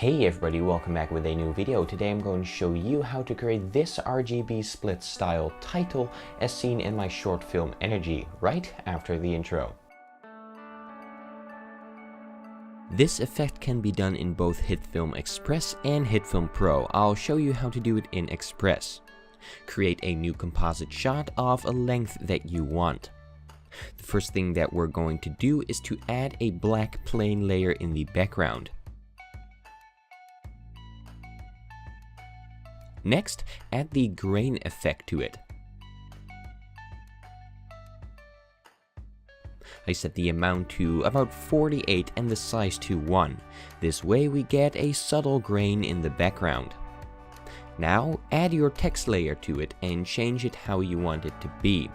Hey everybody, welcome back with a new video. Today I'm going to show you how to create this RGB split style title as seen in my short film Energy, right after the intro. This effect can be done in both Hitfilm Express and Hitfilm Pro. I'll show you how to do it in Express. Create a new composite shot of a length that you want. The first thing that we're going to do is to add a black plane layer in the background. Next, add the grain effect to it. I set the amount to about 48 and the size to 1. This way we get a subtle grain in the background. Now add your text layer to it and change it how you want it to be.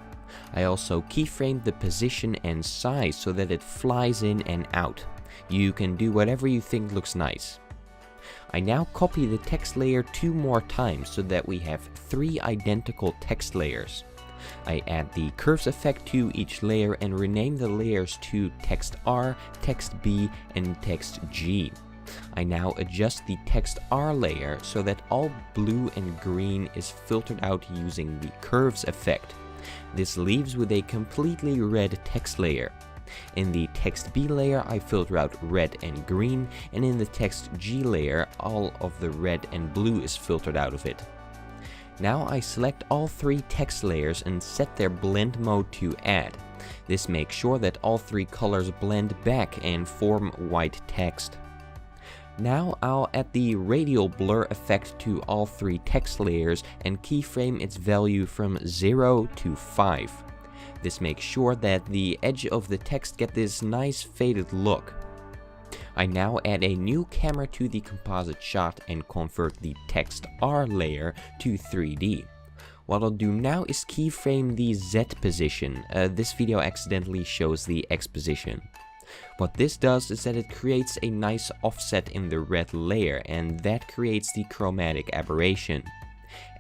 I also keyframed the position and size so that it flies in and out. You can do whatever you think looks nice. I now copy the text layer 2 more times so that we have 3 identical text layers. I add the curves effect to each layer and rename the layers to text R, text B, and text G. I now adjust the text R layer so that all blue and green is filtered out using the curves effect. This leaves with a completely red text layer. In the text B layer I filter out red and green, and in the text G layer all of the red and blue is filtered out of it. Now I select all 3 text layers and set their blend mode to add. This makes sure that all 3 colors blend back and form white text. Now I'll add the radial blur effect to all 3 text layers and keyframe its value from 0 to 5. This makes sure that the edge of the text get this nice faded look. I now add a new camera to the composite shot and convert the text R layer to 3D. What I'll do now is keyframe the Z position. This video accidentally shows the X position. What this does is that it creates a nice offset in the red layer, and that creates the chromatic aberration.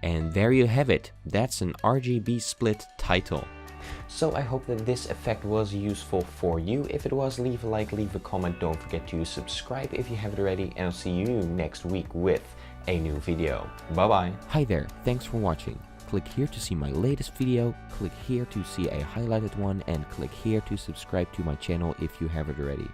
And there you have it, that's an RGB split title. So I hope that this effect was useful for you. If it was, leave a like, leave a comment, don't forget to subscribe if you haven't already, and I'll see you next week with a new video. Bye bye. Hi there, thanks for watching. Click here to see my latest video, click here to see a highlighted one, and click here to subscribe to my channel if you haven't already.